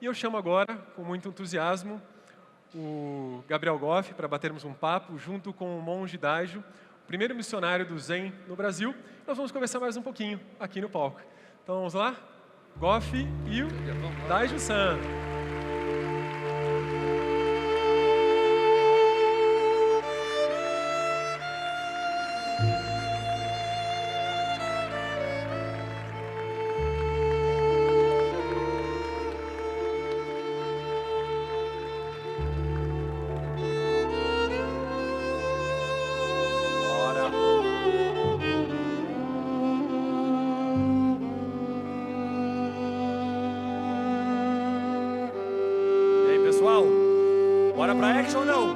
E eu chamo agora, com muito entusiasmo, o Gabriel Goff para batermos um papo junto com o monge Daijo, o primeiro missionário do Zen no Brasil. Nós vamos conversar mais um pouquinho aqui no palco. Então vamos lá? Goff e o Daijo-san. Bora pra action ou não?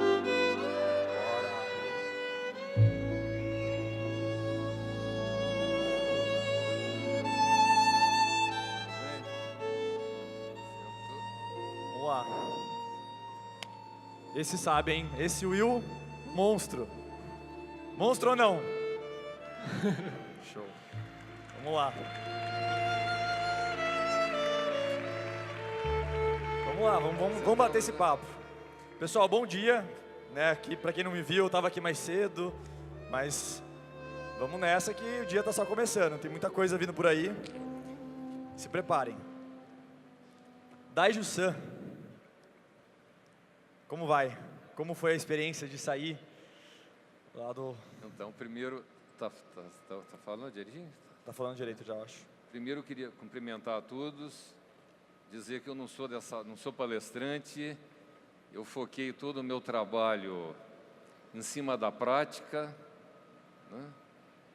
Vamos lá. Esse sabe, hein? Esse Will, monstro. Monstro ou não? Show. Vamos lá. Vamos lá, vamos bater esse papo. Pessoal, bom dia, né? Aqui, para quem não me viu, eu estava aqui mais cedo, mas vamos nessa que o dia está só começando, tem muita coisa vindo por aí. Se preparem. Daijo-san, como vai? Como foi a experiência de sair lá do... Então, primeiro, tá falando direitinho? Tá falando direito já, acho. Primeiro, eu queria cumprimentar a todos, dizer que eu não sou palestrante. Eu foquei todo o meu trabalho em cima da prática, né?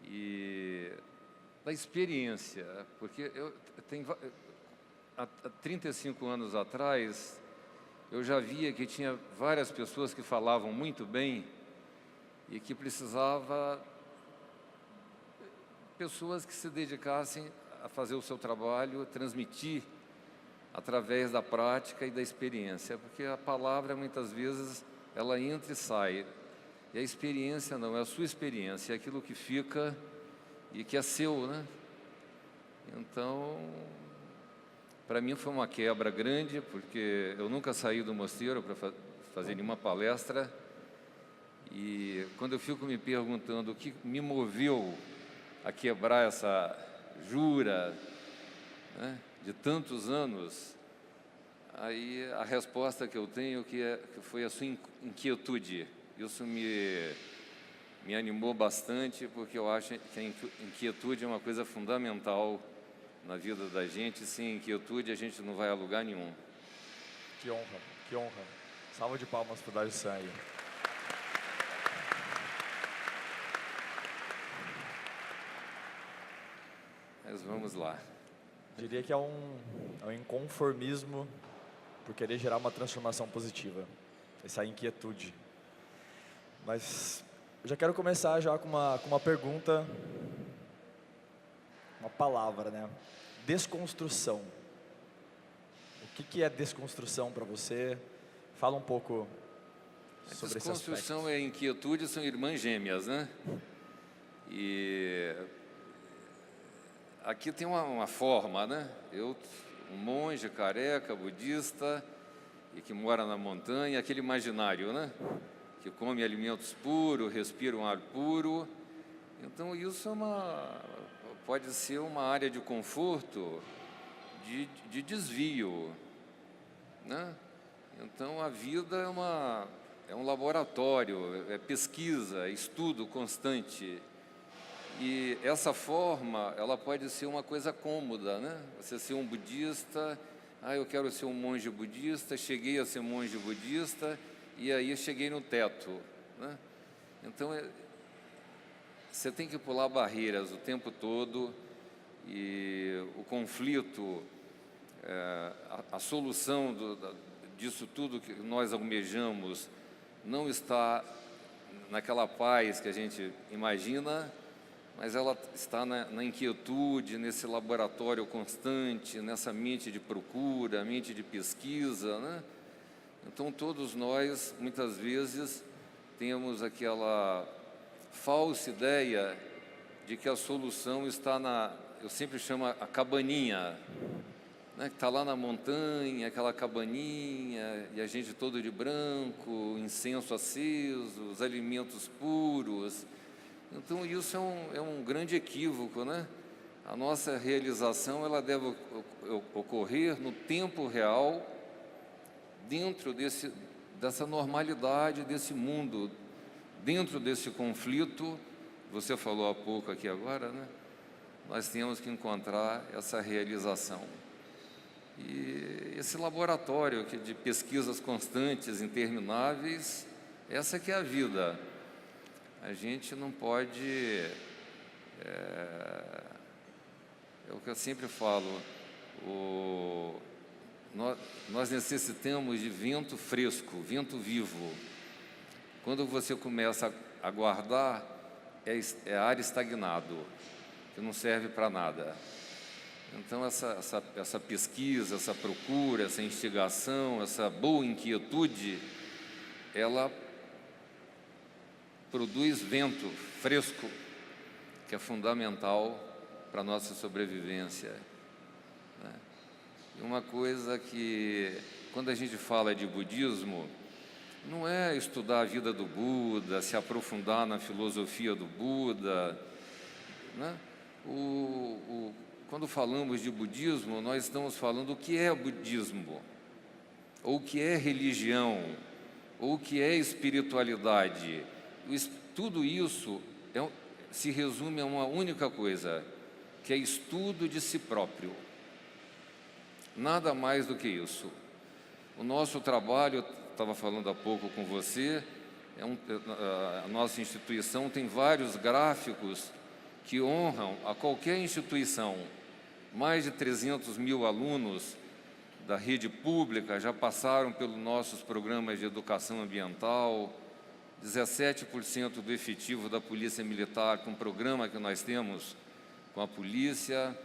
E da experiência, porque há 35 anos atrás, eu já via que tinha várias pessoas que falavam muito bem e que precisava pessoas que se dedicassem a fazer o seu trabalho, transmitir através da prática e da experiência, porque a palavra muitas vezes ela entra e sai, e a experiência não, é a sua experiência, é aquilo que fica e que é seu, né? Então, para mim foi uma quebra grande, porque eu nunca saí do mosteiro para fazer nenhuma palestra, e quando eu fico me perguntando o que me moveu a quebrar essa jura, né, de tantos anos, aí a resposta que eu tenho que foi a sua inquietude. Isso me animou bastante, porque eu acho que a inquietude é uma coisa fundamental na vida da gente. Sem inquietude a gente não vai a lugar nenhum. Que honra, que honra. Salva de palmas para o Daijo-san aí. Mas vamos lá. Diria que é um inconformismo por querer gerar uma transformação positiva, essa inquietude. Mas eu já quero começar já com uma pergunta, uma palavra, né? Desconstrução. O que é desconstrução para você? Fala um pouco sobre esse aspecto. Desconstrução e inquietude são irmãs gêmeas, né? E aqui tem uma forma, né? Um monge careca, budista, e que mora na montanha, aquele imaginário, né? Que come alimentos puros, respira um ar puro. Então isso pode ser uma área de conforto, de desvio, né? Então a vida é um laboratório, é pesquisa, é estudo constante. E essa forma, ela pode ser uma coisa cômoda, né? Você ser um budista, eu quero ser um monge budista, cheguei a ser monge budista e aí cheguei no teto, né? Então, você tem que pular barreiras o tempo todo e o conflito, a solução disso tudo que nós almejamos não está naquela paz que a gente imagina, mas ela está na inquietude, nesse laboratório constante, nessa mente de procura, mente de pesquisa, né? Então, todos nós, muitas vezes, temos aquela falsa ideia de que a solução está eu sempre chamo a cabaninha, né, que está lá na montanha, aquela cabaninha, e a gente todo de branco, incenso aceso, os alimentos puros. Então, isso é um grande equívoco, né? A nossa realização, ela deve ocorrer no tempo real, dentro dessa normalidade, desse mundo, dentro desse conflito. Você falou há pouco aqui agora, né? Nós temos que encontrar essa realização. E esse laboratório de pesquisas constantes, intermináveis, essa que é a vida. A gente não pode... É o que eu sempre falo, nós necessitamos de vento fresco, vento vivo. Quando você começa a guardar, é ar estagnado, que não serve para nada. Então, essa pesquisa, essa procura, essa instigação, essa boa inquietude, ela produz vento fresco, que é fundamental para a nossa sobrevivência, né? E uma coisa que, quando a gente fala de budismo, não é estudar a vida do Buda, se aprofundar na filosofia do Buda, né? Quando falamos de budismo, nós estamos falando o que é budismo, ou o que é religião, ou o que é espiritualidade. Tudo isso se resume a uma única coisa, que é estudo de si próprio. Nada mais do que isso. O nosso trabalho, estava falando há pouco com você, a nossa instituição tem vários gráficos que honram a qualquer instituição. Mais de 300 mil alunos da rede pública já passaram pelos nossos programas de educação ambiental, 17% do efetivo da Polícia Militar com o programa que nós temos com a polícia,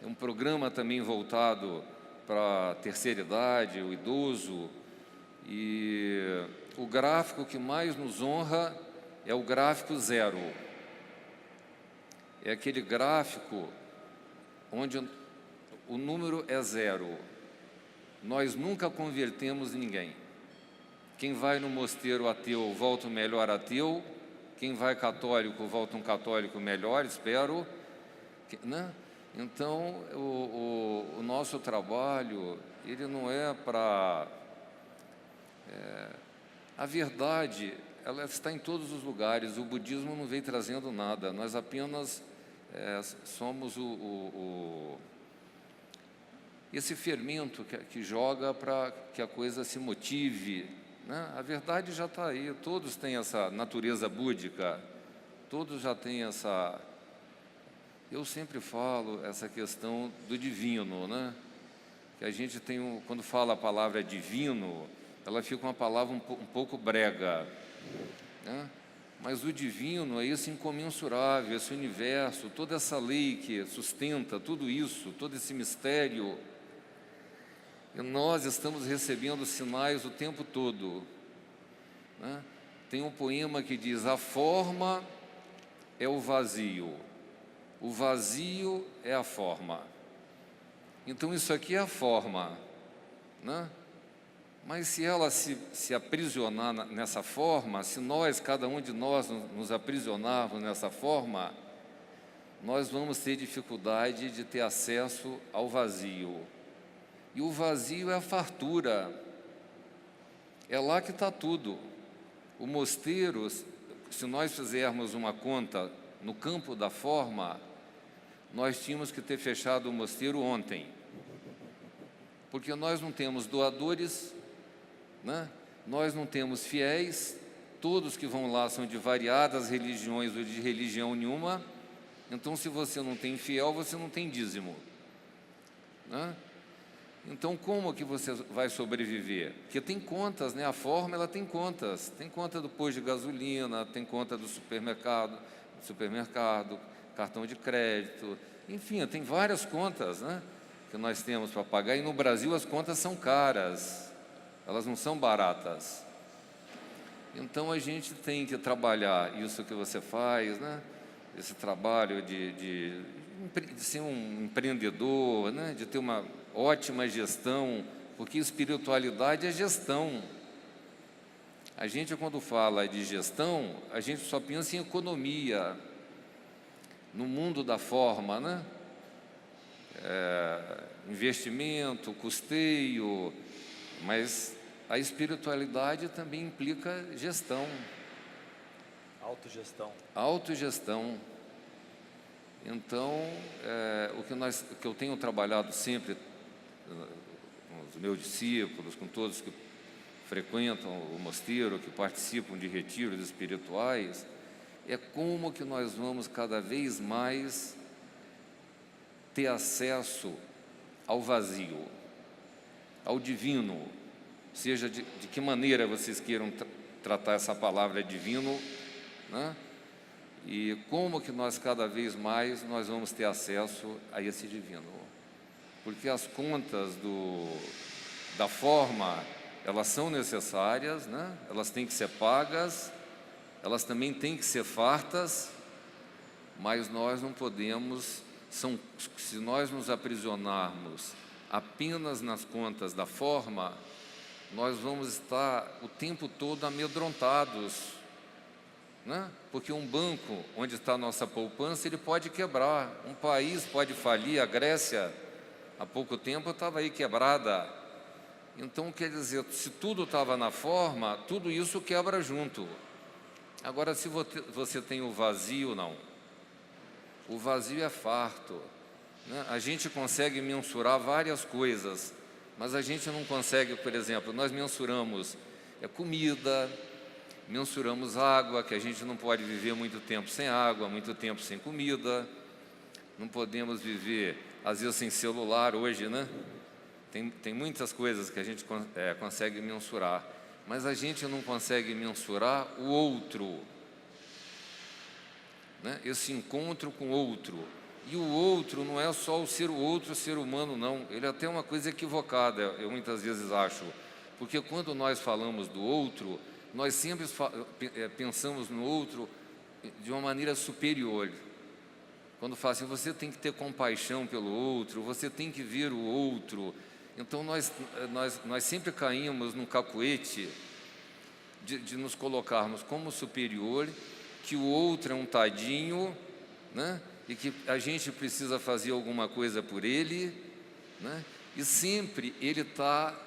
é um programa também voltado para a terceira idade, o idoso, e o gráfico que mais nos honra é o gráfico 0. É aquele gráfico onde o número é 0. Nós nunca convertemos ninguém. Quem vai no mosteiro ateu, volta um melhor ateu. Quem vai católico, volta um católico melhor, espero, né? Então, o nosso trabalho, ele não é para... a verdade, ela está em todos os lugares. O budismo não vem trazendo nada. Nós apenas somos esse fermento que joga para que a coisa se motive, né? A verdade já está aí. Todos têm essa natureza búdica. Todos já têm essa... Eu sempre falo essa questão do divino, né? Que a gente tem, quando fala a palavra divino, ela fica uma palavra um pouco brega, né? Mas o divino é esse incomensurável, esse universo, toda essa lei que sustenta tudo isso, todo esse mistério. E nós estamos recebendo sinais o tempo todo, né? Tem um poema que diz: a forma é o vazio é a forma. Então isso aqui é a forma, né? Mas se ela se aprisionar nessa forma, se nós, cada um de nós, nos aprisionarmos nessa forma, nós vamos ter dificuldade de ter acesso ao vazio. E o vazio é a fartura. É lá que está tudo. O mosteiro, se nós fizermos uma conta no campo da forma, nós tínhamos que ter fechado o mosteiro ontem. Porque nós não temos doadores, né? Nós não temos fiéis, todos que vão lá são de variadas religiões ou de religião nenhuma. Então, se você não tem fiel, você não tem dízimo, né? Então, como que você vai sobreviver? Porque tem contas, né? A forma, ela tem contas. Tem conta do posto de gasolina, tem conta do supermercado, cartão de crédito, enfim, tem várias contas, né, que nós temos para pagar. E no Brasil as contas são caras, elas não são baratas. Então a gente tem que trabalhar isso que você faz, né, esse trabalho de de ser um empreendedor, né? De ter uma ótima gestão, porque espiritualidade é gestão. A gente, quando fala de gestão, a gente só pensa em economia, no mundo da forma, né? Investimento, custeio, mas a espiritualidade também implica gestão. Autogestão. Autogestão. Então, o que eu tenho trabalhado sempre com os meus discípulos, com todos que frequentam o mosteiro, que participam de retiros espirituais, é como que nós vamos cada vez mais ter acesso ao vazio, ao divino, seja de que maneira vocês queiram tratar essa palavra divino, né? E como que nós cada vez mais nós vamos ter acesso a esse divino, porque as contas da forma, elas são necessárias, né? Elas têm que ser pagas, elas também têm que ser fartas, mas nós não podemos, se nós nos aprisionarmos apenas nas contas da forma, nós vamos estar o tempo todo amedrontados, né? Porque um banco onde está a nossa poupança, ele pode quebrar, um país pode falir. A Grécia, há pouco tempo, estava aí quebrada. Então, quer dizer, se tudo estava na forma, tudo isso quebra junto. Agora, se você tem o vazio, não. O vazio é farto, né? A gente consegue mensurar várias coisas, mas a gente não consegue, por exemplo, nós mensuramos comida, mensuramos água, que a gente não pode viver muito tempo sem água, muito tempo sem comida, não podemos viver, às vezes, sem celular hoje, né? Tem muitas coisas que a gente consegue mensurar, mas a gente não consegue mensurar o outro, né? Esse encontro com o outro. E o outro não é só o ser humano, não. Ele é até uma coisa equivocada, eu muitas vezes acho, porque quando nós falamos do outro, nós sempre pensamos no outro de uma maneira superior. Quando fala assim, você tem que ter compaixão pelo outro, você tem que ver o outro. Então nós sempre caímos num cacuete de nos colocarmos como superior, que o outro é um tadinho, né? E que a gente precisa fazer alguma coisa por ele, né? E sempre ele está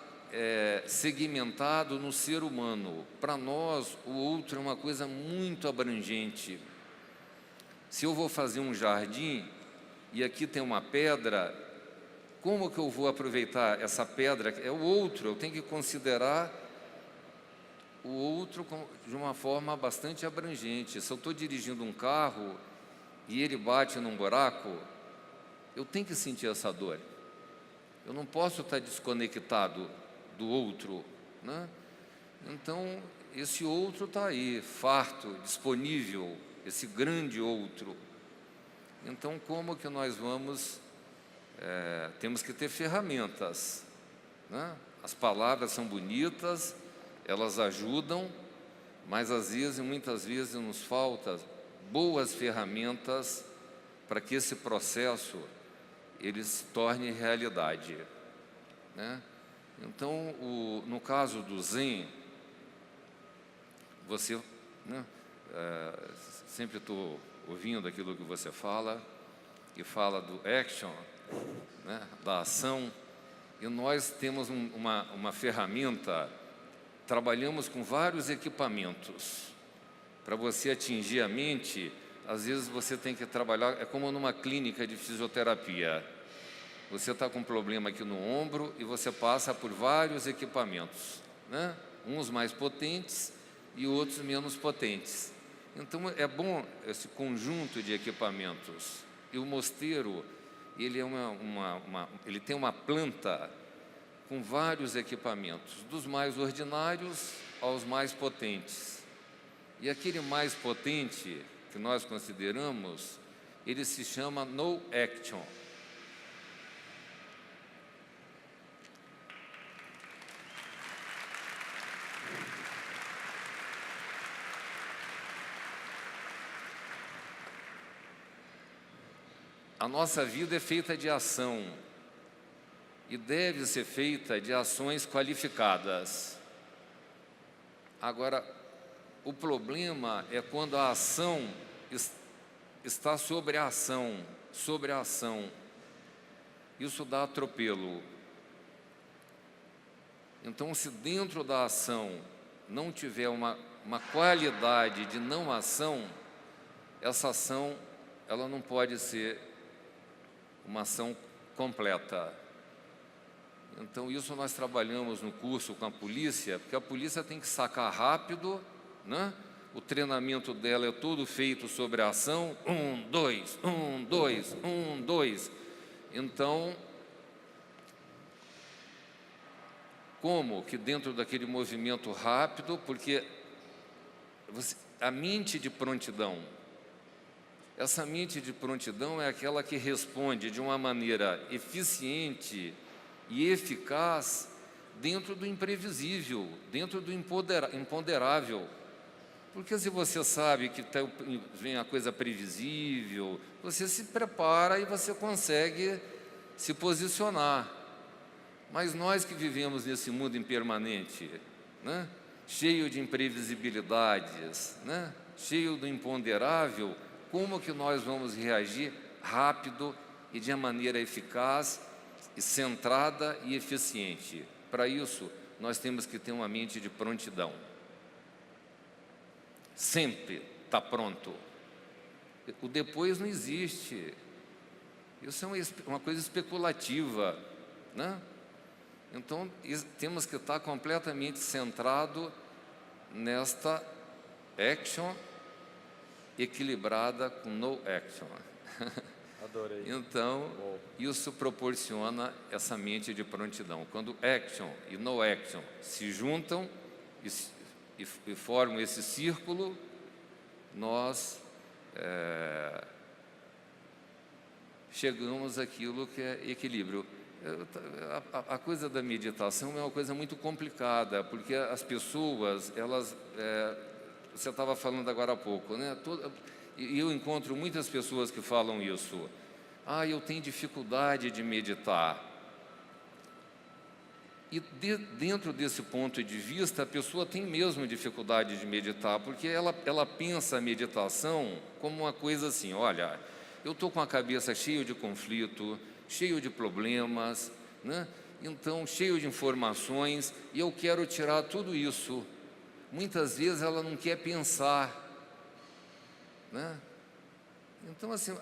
segmentado no ser humano. Para nós, o outro é uma coisa muito abrangente. Se eu vou fazer um jardim e aqui tem uma pedra, como que eu vou aproveitar essa pedra? É o outro, eu tenho que considerar o outro de uma forma bastante abrangente. Se eu estou dirigindo um carro e ele bate num buraco, eu tenho que sentir essa dor. Eu não posso estar desconectado do outro, né? Então, esse outro está aí, farto, disponível, esse grande outro. Então, como que nós vamos... temos que ter ferramentas, né? As palavras são bonitas, elas ajudam, mas às vezes, muitas vezes, nos falta boas ferramentas para que esse processo ele se torne realidade, né? Então, no caso do Zen, você, né, sempre estou ouvindo aquilo que você fala, e fala do action, né, da ação, e nós temos uma ferramenta, trabalhamos com vários equipamentos. Para você atingir a mente, às vezes você tem que trabalhar, é como numa clínica de fisioterapia. Você está com um problema aqui no ombro e você passa por vários equipamentos, né? Uns mais potentes e outros menos potentes. Então, é bom esse conjunto de equipamentos. E o mosteiro, ele, ele tem uma planta com vários equipamentos, dos mais ordinários aos mais potentes. E aquele mais potente que nós consideramos, ele se chama No Action. a nossa vida é feita de ação e deve ser feita de ações qualificadas. Agora, o problema é quando a ação está sobre a ação, sobre a ação. Isso dá atropelo. Então, se dentro da ação não tiver uma qualidade de não ação, essa ação ela não pode ser uma ação completa. Então, isso nós trabalhamos no curso com a polícia, porque a polícia tem que sacar rápido, né? O treinamento dela é todo feito sobre a ação, 1, 2, 1, 2, 1, 2. Então, como que dentro daquele movimento rápido, porque a mente de prontidão, essa mente de prontidão é aquela que responde de uma maneira eficiente e eficaz dentro do imprevisível, dentro do imponderável. Porque se você sabe que vem a coisa previsível, você se prepara e você consegue se posicionar. Mas nós que vivemos nesse mundo impermanente, né? Cheio de imprevisibilidades, né? Cheio do imponderável, como que nós vamos reagir rápido e de uma maneira eficaz, e centrada e eficiente? Para isso, nós temos que ter uma mente de prontidão. Sempre está pronto. O depois não existe. Isso é uma coisa especulativa, né? Então, temos que estar completamente centrado nesta action equilibrada com no action. Adorei. Então, isso proporciona essa mente de prontidão. Quando action e no action se juntam e formam esse círculo, nós chegamos àquilo que é equilíbrio. A coisa da meditação é uma coisa muito complicada, porque as pessoas, elas, você estava falando agora há pouco, né? E eu encontro muitas pessoas que falam isso. Eu tenho dificuldade de meditar. E dentro desse ponto de vista, a pessoa tem mesmo dificuldade de meditar, porque ela pensa a meditação como uma coisa assim: olha, eu estou com a cabeça cheia de conflito, cheio de problemas, né? Então, cheio de informações, e eu quero tirar tudo isso. Muitas vezes ela não quer pensar, né? Então, assim,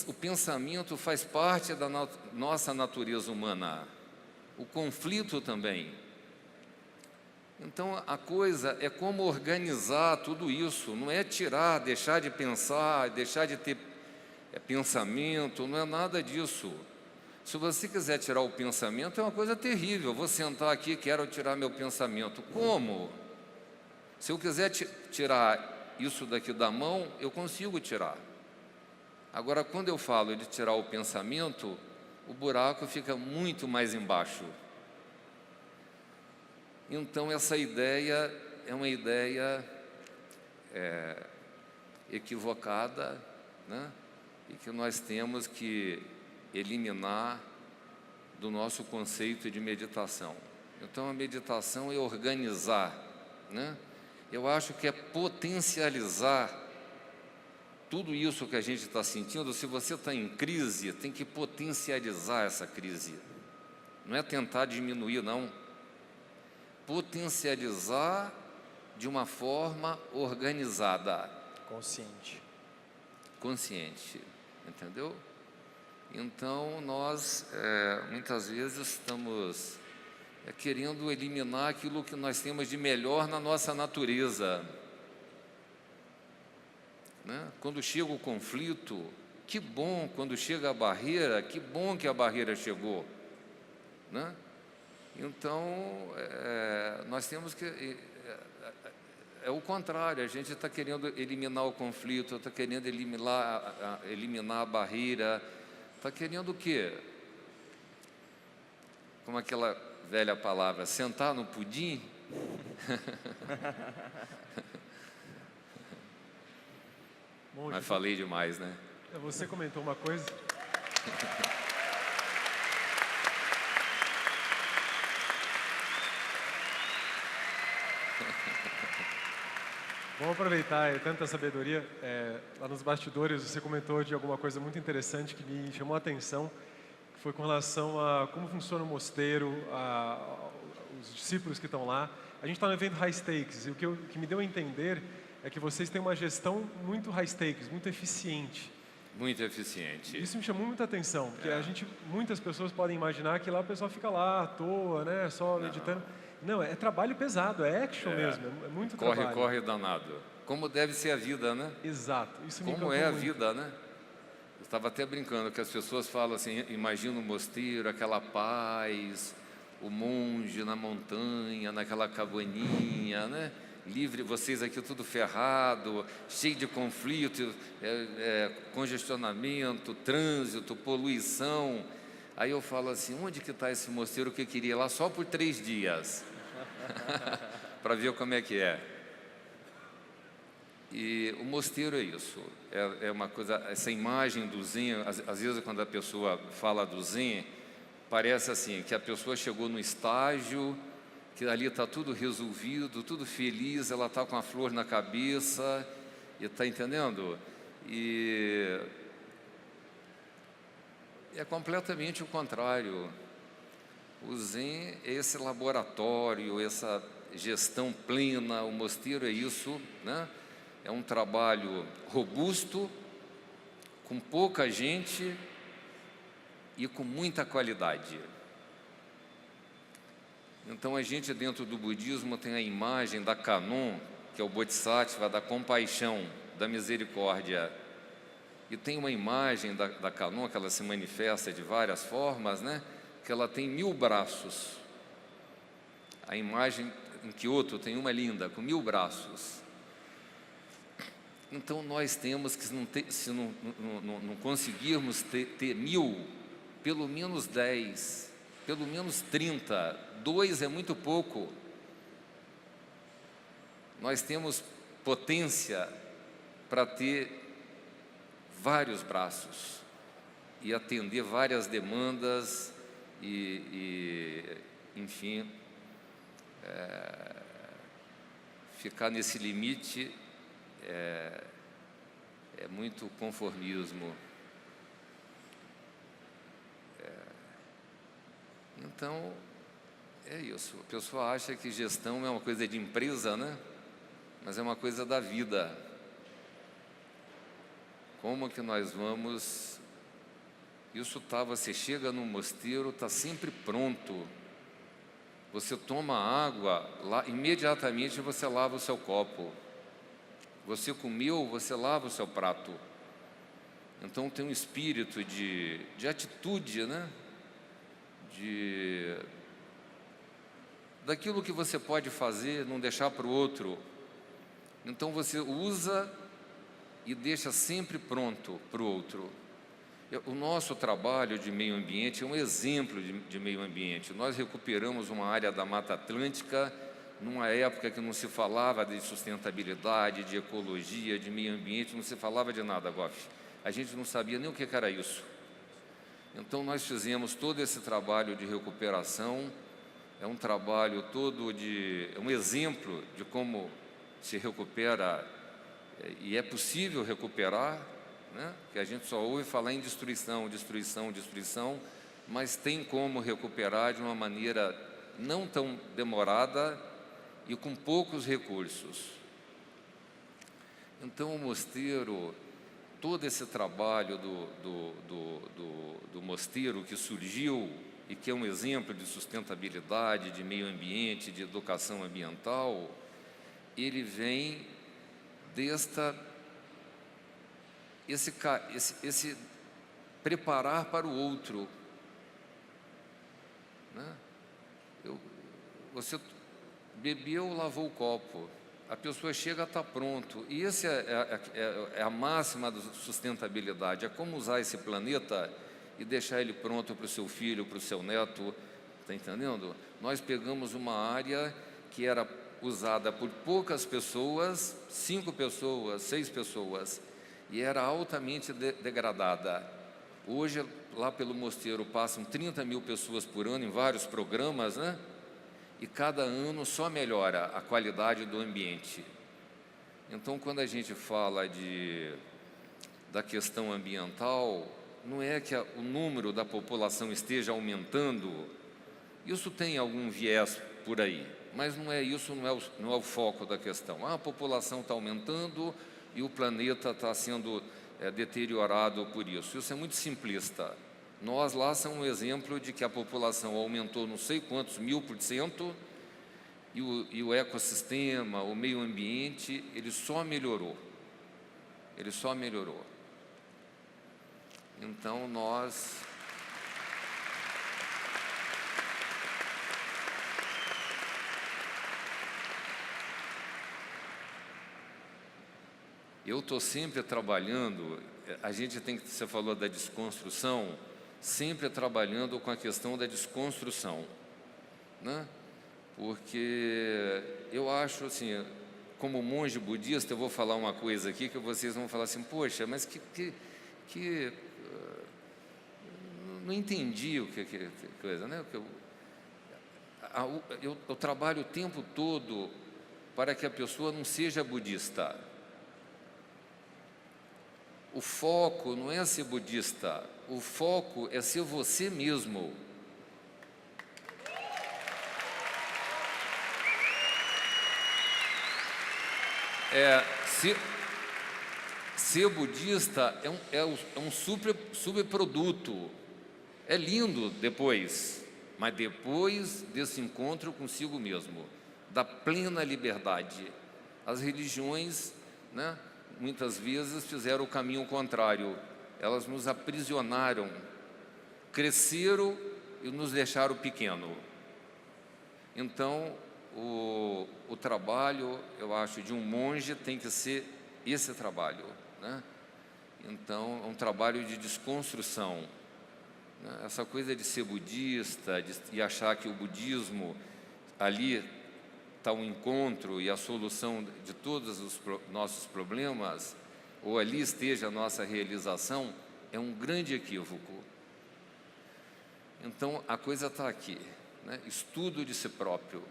o pensamento faz parte da nossa natureza humana, o conflito também. Então, a coisa é como organizar tudo isso, não é tirar, deixar de pensar, deixar de ter pensamento, não é nada disso. Se você quiser tirar o pensamento, é uma coisa terrível. Vou sentar aqui e quero tirar meu pensamento. Como? Se eu quiser tirar isso daqui da mão, eu consigo tirar. Agora, quando eu falo de tirar o pensamento, o buraco fica muito mais embaixo. Então, essa ideia é uma ideia equivocada, né? E que nós temos que eliminar do nosso conceito de meditação. Então, a meditação é organizar, né? Eu acho que é potencializar tudo isso que a gente está sentindo. Se você está em crise, tem que potencializar essa crise. Não é tentar diminuir, não. Potencializar de uma forma organizada. Consciente, entendeu? Então, nós muitas vezes estamos querendo eliminar aquilo que nós temos de melhor na nossa natureza, né? Quando chega o conflito, que bom. Quando chega a barreira, que bom que a barreira chegou, né? Então, nós temos que... É o contrário, a gente está querendo eliminar o conflito, está querendo eliminar a barreira, está querendo o quê? Como aquela velha palavra, sentar no pudim? Bom, Mas falei demais, né? você comentou uma coisa Vamos aproveitar tanta sabedoria. Lá nos bastidores você comentou de alguma coisa muito interessante que me chamou a atenção, que foi com relação a como funciona o mosteiro, os discípulos que estão lá. A gente está no evento High Stakes e o que me deu a entender é que vocês têm uma gestão muito high stakes, muito eficiente. Muito eficiente. Isso me chamou muita atenção, porque muitas pessoas podem imaginar que lá o pessoal fica lá à toa, né, só meditando. Não, é trabalho pesado, é action mesmo, é muito trabalho. Corre danado. Como deve ser a vida, né? Exato, isso me Como encantou é a muito. vida, né? Eu estava até brincando que as pessoas falam assim, imagina o mosteiro, aquela paz, o monge na montanha, naquela cabaninha, né? Livre, vocês aqui tudo ferrado, cheio de conflito, congestionamento, trânsito, poluição. Aí eu falo assim, onde que está esse mosteiro que eu queria ir lá só por 3 dias? Para ver como é que é. E o mosteiro é isso, é uma coisa, essa imagem do Zen, às vezes quando a pessoa fala do Zen, parece assim, que a pessoa chegou no estágio, que ali está tudo resolvido, tudo feliz, ela está com a flor na cabeça, e está entendendo? E é completamente o contrário. O Zen é esse laboratório, essa gestão plena, o mosteiro é isso, né? É um trabalho robusto, com pouca gente e com muita qualidade. Então a gente dentro do budismo tem a imagem da Kannon, que é o Bodhisattva, da compaixão, da misericórdia. E tem uma imagem da Kannon, que ela se manifesta de várias formas, né? Que ela tem 1000 braços. A imagem em Kyoto tem uma linda, com 1000 braços. Então nós temos que, se não conseguirmos ter 1000, pelo menos 10, pelo menos 30, 2 é muito pouco. Nós temos potência para ter vários braços e atender várias demandas enfim, ficar nesse limite é muito conformismo. Então, é isso. A pessoa acha que gestão é uma coisa de empresa, né? Mas é uma coisa da vida. Como que nós vamos... você chega no mosteiro, está sempre pronto. Você toma água, lá, imediatamente você lava o seu copo. Você comeu, você lava o seu prato. Então tem um espírito de atitude, né? Daquilo que você pode fazer, não deixar para o outro. Então você usa e deixa sempre pronto para o outro. O nosso trabalho de meio ambiente é um exemplo de meio ambiente. Nós recuperamos uma área da Mata Atlântica numa época que não se falava de sustentabilidade, de ecologia, de meio ambiente, não se falava de nada, Goff. A gente não sabia nem o que era isso. Então nós fizemos todo esse trabalho de recuperação, é um trabalho todo é um exemplo de como se recupera, e é possível recuperar, né? Que a gente só ouve falar em destruição, destruição, destruição, mas tem como recuperar de uma maneira não tão demorada e com poucos recursos. Então o mosteiro, todo esse trabalho do mosteiro que surgiu e que é um exemplo de sustentabilidade, de meio ambiente, de educação ambiental, ele vem esse preparar para o outro, né? Você bebeu, lavou o copo, a pessoa chega, está pronto. E essa é a máxima da sustentabilidade, é como usar esse planeta e deixar ele pronto para o seu filho, para o seu neto, está entendendo? Nós pegamos uma área que era usada por poucas pessoas, 5 pessoas, 6 pessoas, e era altamente degradada. Hoje lá pelo mosteiro passam 30 mil pessoas por ano em vários programas, né? E cada ano só melhora a qualidade do ambiente. Então, quando a gente fala da questão ambiental, não é que o número da população esteja aumentando, isso tem algum viés por aí, mas não é isso, não é o foco da questão. A população está aumentando e o planeta está sendo deteriorado por isso. Isso é muito simplista. Nós lá somos um exemplo de que a população aumentou não sei quantos 1000%, e o ecossistema, o meio ambiente, ele só melhorou. Ele só melhorou. Então, eu estou sempre trabalhando, você falou da desconstrução, sempre trabalhando com a questão da desconstrução, né? Porque eu acho assim, como monge budista, eu vou falar uma coisa aqui que vocês vão falar assim, poxa, mas não entendi o que coisa, né? Eu trabalho o tempo todo para que a pessoa não seja budista. O foco não é ser budista, o foco é ser você mesmo. Ser budista é um subproduto. É lindo depois, mas depois desse encontro consigo mesmo, da plena liberdade. As religiões, né, muitas vezes fizeram o caminho contrário. Elas nos aprisionaram, cresceram e nos deixaram pequeno. Então, o trabalho, eu acho, de um monge tem que ser esse trabalho, né? Então, é um trabalho de desconstrução, né? Essa coisa de ser budista e achar que o budismo, ali está um encontro e a solução de todos os nossos problemas, ou ali esteja a nossa realização, é um grande equívoco. Então, a coisa está aqui, né? Estudo de si próprio.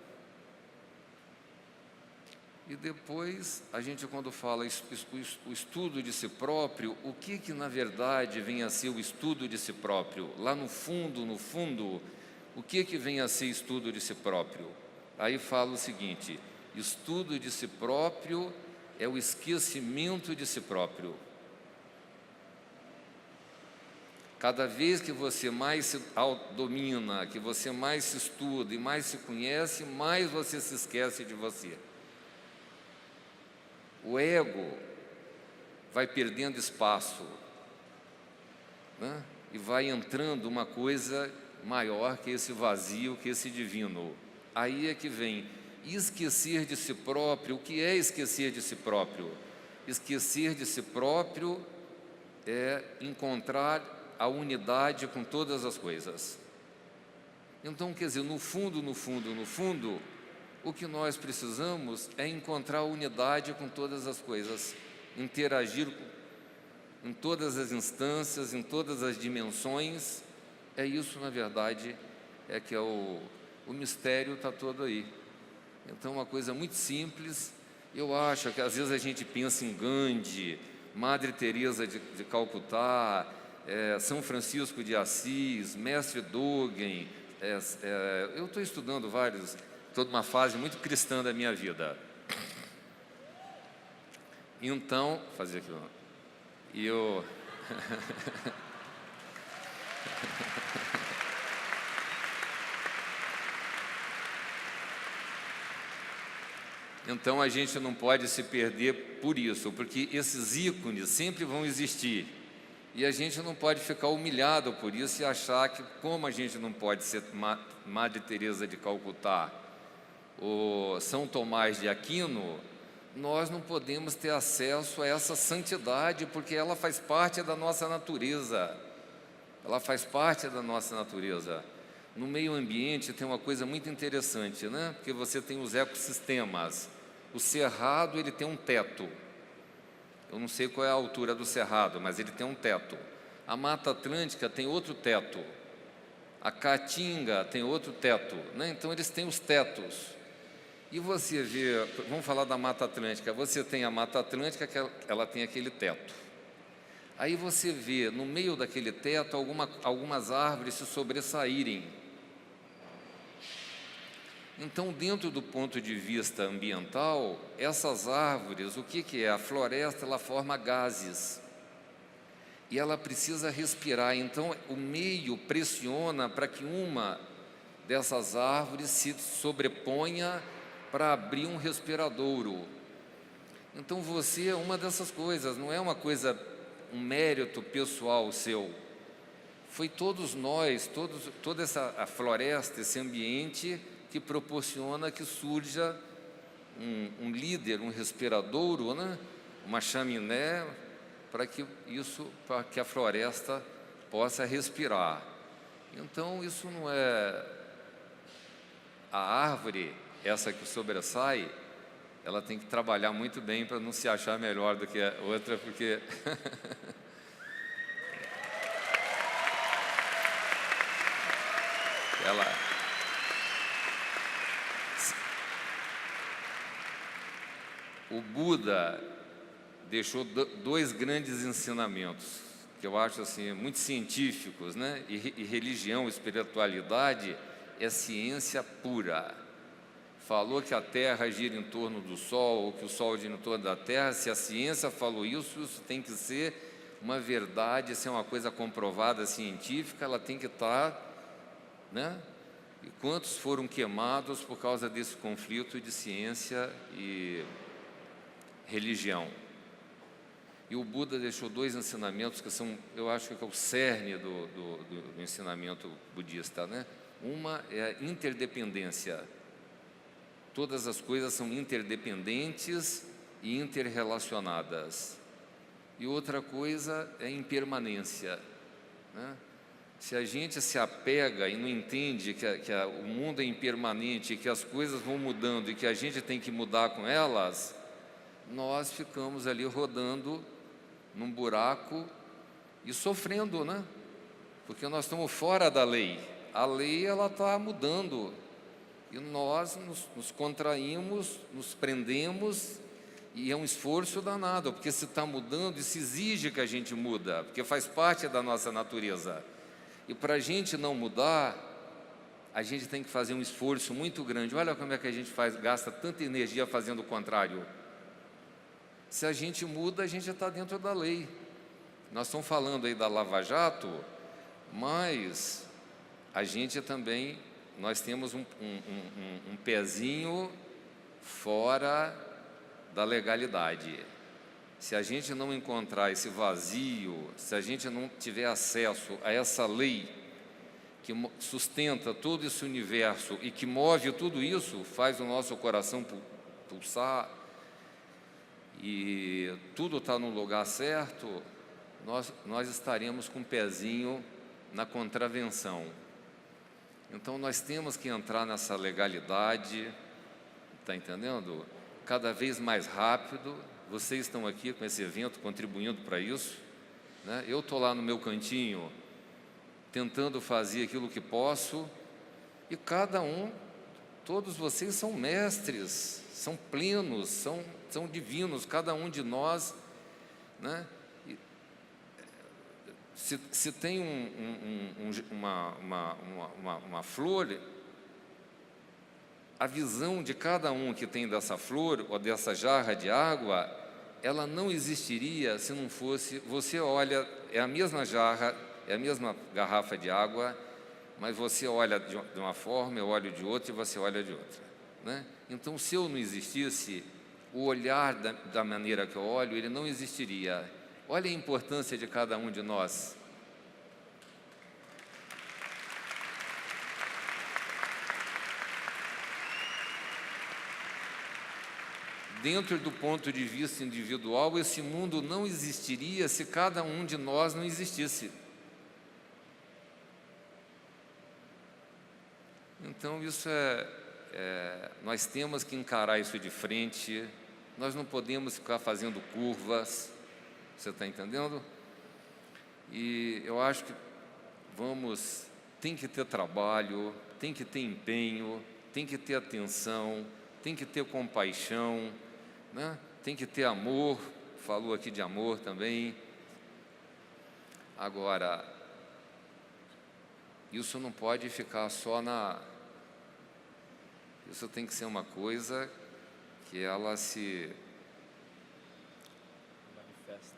E depois, a gente quando fala o estudo de si próprio, o que na verdade vem a ser o estudo de si próprio? Lá no fundo, o que vem a ser estudo de si próprio? Aí fala o seguinte, estudo de si próprio é o esquecimento de si próprio. Cada vez que você mais se domina, que você mais se estuda e mais se conhece, mais você se esquece de você. O ego vai perdendo espaço, né? E vai entrando uma coisa maior que esse vazio, que esse divino. Aí é que vem esquecer de si próprio. O que é esquecer de si próprio? Esquecer de si próprio é encontrar a unidade com todas as coisas. Então, quer dizer, no fundo, o que nós precisamos é encontrar a unidade com todas as coisas, interagir em todas as instâncias, em todas as dimensões. É isso, na verdade, que é o mistério está todo aí. Então, uma coisa muito simples. Eu acho que às vezes a gente pensa em Gandhi, Madre Teresa de Calcutá, São Francisco de Assis, Mestre Dogen. Eu estou estudando vários, toda uma fase muito cristã da minha vida. Então, fazer aquilo. E eu Então a gente não pode se perder por isso, porque esses ícones sempre vão existir. E a gente não pode ficar humilhado por isso e achar que, como a gente não pode ser Madre Teresa de Calcutá ou São Tomás de Aquino, nós não podemos ter acesso a essa santidade, porque ela faz parte da nossa natureza. Ela faz parte da nossa natureza. No meio ambiente tem uma coisa muito interessante, né? Porque você tem os ecossistemas. O cerrado, ele tem um teto. Eu não sei qual é a altura do cerrado, mas ele tem um teto. A Mata Atlântica tem outro teto. A Caatinga tem outro teto, né? Então, eles têm os tetos. E você vê, vamos falar da Mata Atlântica, você tem a Mata Atlântica, que ela tem aquele teto. Aí você vê, no meio daquele teto, algumas árvores se sobressaírem. Então, dentro do ponto de vista ambiental, essas árvores, o que é? A floresta, ela forma gases. E ela precisa respirar, então o meio pressiona para que uma dessas árvores se sobreponha para abrir um respiradouro. Então você é uma dessas coisas, não é uma coisa, um mérito pessoal seu. Foi todos nós, toda a floresta, esse ambiente que proporciona que surja um líder, um respiradouro, né? Uma chaminé, para que a floresta possa respirar. Então, isso não é... A árvore, essa que sobressai, ela tem que trabalhar muito bem para não se achar melhor do que a outra, porque... O Buda deixou dois grandes ensinamentos, que eu acho assim, muito científicos, né? E religião, espiritualidade é ciência pura. Falou que a Terra gira em torno do Sol, ou que o Sol gira em torno da Terra. Se a ciência falou isso, isso tem que ser uma verdade, se é uma coisa comprovada, científica, ela tem que estar, né? E quantos foram queimados por causa desse conflito de ciência e religião? E o Buda deixou dois ensinamentos que são, eu acho que é o cerne do ensinamento budista, né? Uma é a interdependência. Todas as coisas são interdependentes e interrelacionadas. E outra coisa é a impermanência, né? Se a gente se apega e não entende que o mundo é impermanente, que as coisas vão mudando e que a gente tem que mudar com elas, nós ficamos ali rodando num buraco e sofrendo, né? Porque nós estamos fora da lei. A lei, ela está mudando e nós nos contraímos, nos prendemos, e é um esforço danado, porque se está mudando, isso exige que a gente muda, porque faz parte da nossa natureza. E para a gente não mudar, a gente tem que fazer um esforço muito grande. Olha como é que a gente gasta tanta energia fazendo o contrário. Se a gente muda, a gente já está dentro da lei. Nós estamos falando aí da Lava Jato, mas a gente também, nós temos um pezinho fora da legalidade. Se a gente não encontrar esse vazio, se a gente não tiver acesso a essa lei que sustenta todo esse universo e que move tudo isso, faz o nosso coração pulsar, e tudo está no lugar certo, nós estaremos com o pezinho na contravenção. Então nós temos que entrar nessa legalidade, está entendendo? Cada vez mais rápido. Vocês estão aqui com esse evento contribuindo para isso, né? Eu estou lá no meu cantinho tentando fazer aquilo que posso, e cada um, todos vocês são mestres, são plenos, são divinos, cada um de nós, né? Se tem uma flor, a visão de cada um que tem dessa flor ou dessa jarra de água, ela não existiria se não fosse, você olha, é a mesma jarra, é a mesma garrafa de água, mas você olha de uma forma, eu olho de outra e você olha de outra, né? Então, se eu não existisse, o olhar da maneira que eu olho, ele não existiria. Olha a importância de cada um de nós. Dentro do ponto de vista individual, esse mundo não existiria se cada um de nós não existisse. Então, isso nós temos que encarar isso de frente, nós não podemos ficar fazendo curvas, você está entendendo? E eu acho que tem que ter trabalho, tem que ter empenho, tem que ter atenção, tem que ter compaixão, né? Tem que ter amor, falou aqui de amor também. Agora, isso não pode ficar só isso tem que ser uma coisa que ela se manifesta.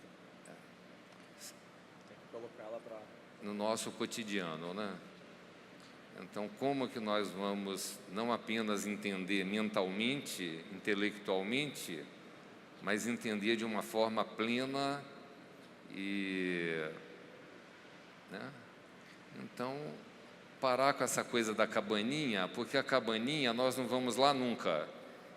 Tem que colocar ela no nosso cotidiano, né? Então, como que nós vamos não apenas entender mentalmente, intelectualmente, mas entender de uma forma plena né? Então, parar com essa coisa da cabaninha, porque a cabaninha nós não vamos lá nunca.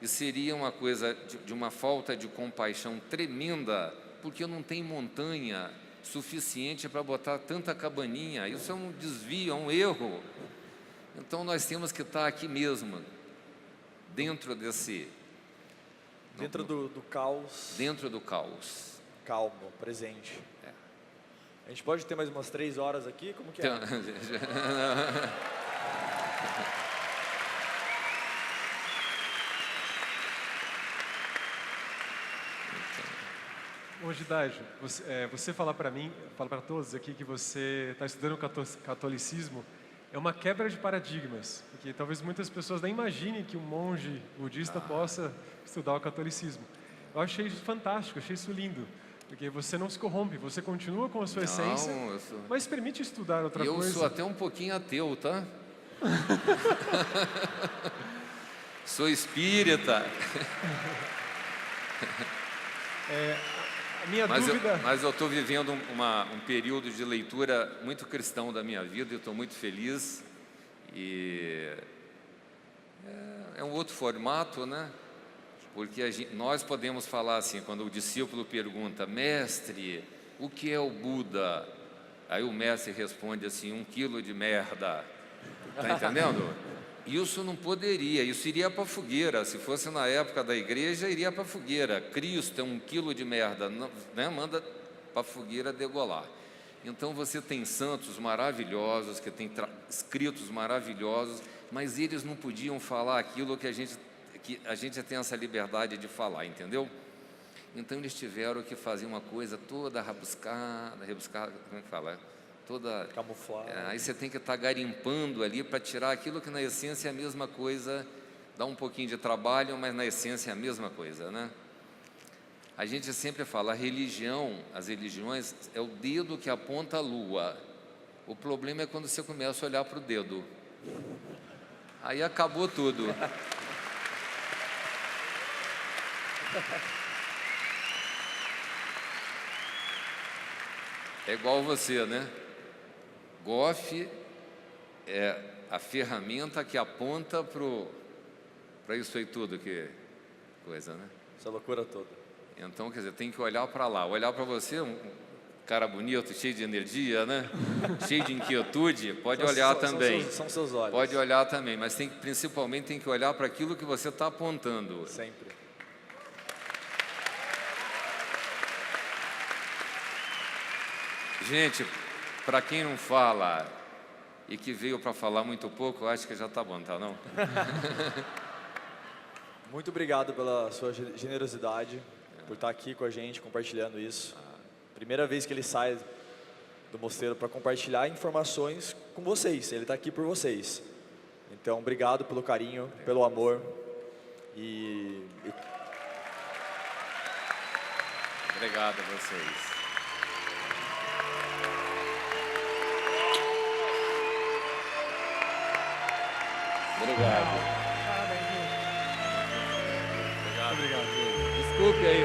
E seria uma coisa de uma falta de compaixão tremenda, porque não tem montanha suficiente para botar tanta cabaninha. Isso é um desvio, é um erro. Então nós temos que estar aqui mesmo, dentro do caos. Dentro do caos. Calmo, presente. A gente pode ter mais umas 3 horas aqui? Como que é? Hoje, Dágio, você fala para mim, fala para todos aqui que você está estudando catolicismo, é uma quebra de paradigmas, porque talvez muitas pessoas nem imaginem que um monge budista possa estudar o catolicismo. Eu achei isso fantástico, achei isso lindo, porque você não se corrompe, você continua com a sua essência, mas permite estudar outra coisa. Eu sou até um pouquinho ateu, tá? Sou espírita. A minha dúvida... Mas eu estou vivendo um período de leitura muito cristão da minha vida e estou muito feliz. E é um outro formato, né? Porque nós podemos falar assim, quando o discípulo pergunta, mestre, o que é o Buda? Aí o mestre responde assim, 1 quilo de merda. Está entendendo? Isso não poderia, isso iria para a fogueira. Se fosse na época da igreja, iria para a fogueira. Cristo é 1 quilo de merda, né? Manda para a fogueira degolar. Então você tem santos maravilhosos, que têm escritos maravilhosos, mas eles não podiam falar aquilo que a gente tem essa liberdade de falar, entendeu? Então eles tiveram que fazer uma coisa toda rebuscada, como é que fala? Toda camuflada. Aí você tem que estar garimpando ali para tirar aquilo que na essência é a mesma coisa, dá um pouquinho de trabalho, mas na essência é a mesma coisa, né? A gente sempre fala, as religiões é o dedo que aponta a lua. O problema é quando você começa a olhar para o dedo. Aí acabou tudo. É igual você, né? Goff é a ferramenta que aponta para isso aí tudo, que coisa, né? Essa loucura toda. Então, quer dizer, tem que olhar para lá. Olhar para você, um cara bonito, cheio de energia, né? Cheio de inquietude, pode olhar também. São seus olhos. Pode olhar também, mas principalmente tem que olhar para aquilo que você está apontando. Sempre. Gente, para quem não fala e que veio para falar muito pouco, eu acho que já está bom, tá não? Muito obrigado pela sua generosidade, por estar aqui com a gente, compartilhando isso. Primeira vez que ele sai do mosteiro para compartilhar informações com vocês, ele está aqui por vocês. Então, obrigado pelo carinho, pelo amor. Obrigado a vocês. Obrigado. Desculpe aí,